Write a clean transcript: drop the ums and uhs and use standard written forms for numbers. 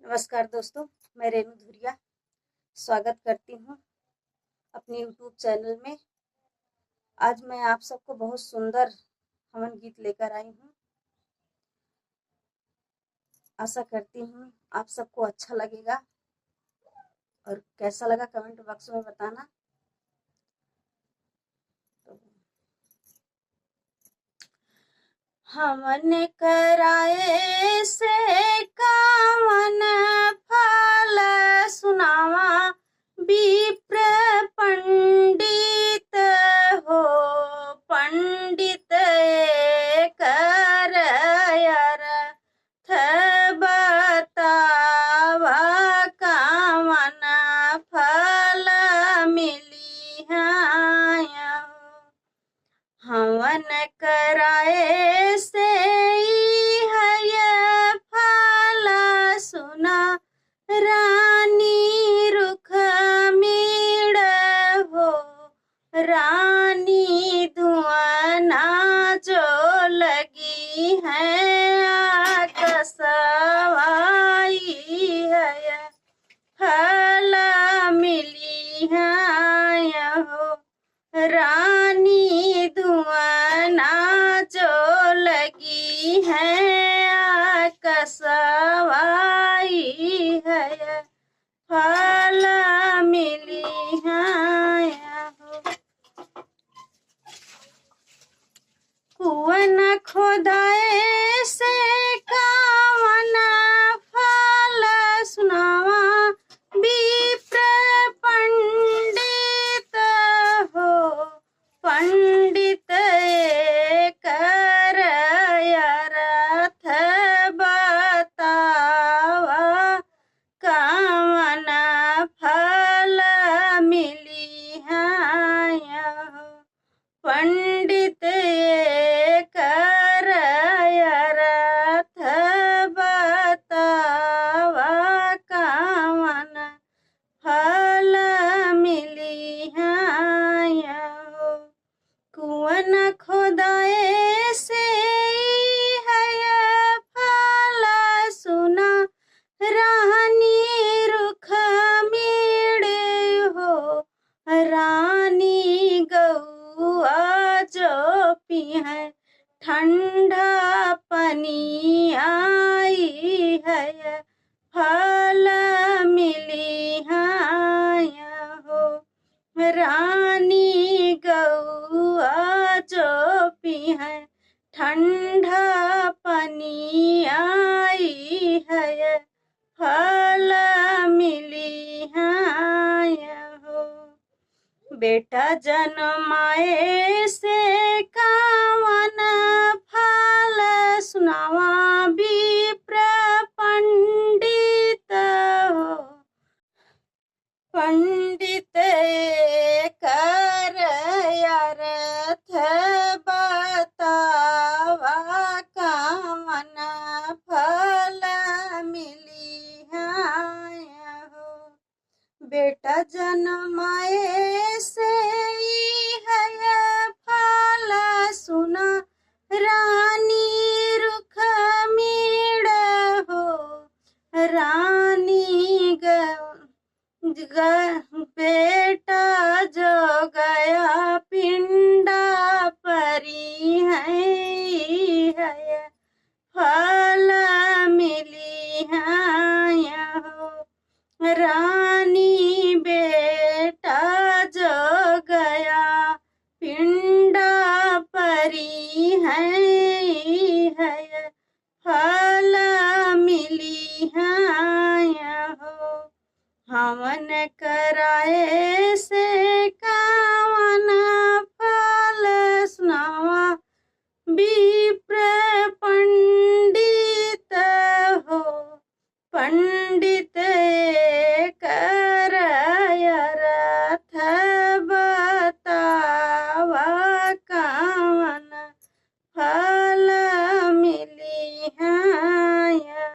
नमस्कार दोस्तों, मैं रेणु धुरिया स्वागत करती हूँ अपने यूट्यूब चैनल में। आज मैं आप सबको बहुत सुंदर हवन गीत लेकर आई हूँ। आशा करती हूँ आप सबको अच्छा लगेगा और कैसा लगा कमेंट बॉक्स में बताना। हवन कराए से कावन फल सुनावा, विप्र पंडित हो पंडित कर अर्थ बतावा, कावन फल मिली हवन कराए से है फल सुना, रानी रुख मीड़ हो रानी धुआना जो लगी है आकसवाई है, फल मिली है हो रानी धुआना जो लगी है आकसवाई है, फल मिली है हो। कुआं खोदाए से कावन फल सुनावा, विप्र पंडित हो पंडित कर अर्थ बतावा, कावन फल मिली है पंडित कर अर्थ बतावा, कावन फल मिली है कुआं खोदाए से है फल सुना, रानी रुख मीड़े हो रानी गौआ जो पी है, ठंडा पनी आई है, फल मिली है हो रानी गौआ जो पी है, ठंडा पनी आई है, फल मिली है हो। बेटा जन्माए से कावन फल सुनावा, विप्र पंडित हो पंडित कर अर्थ बतावा, कावन फल मिली है हो। बेटा जन्माए से है फल सुना, रानी रुख मीड़ हो रानी बेटा जो गया पिंडा परी है, फल मिली है हो रानी बेटा जो गया पिंडा परी है, फल मिली है हो। हवन कराए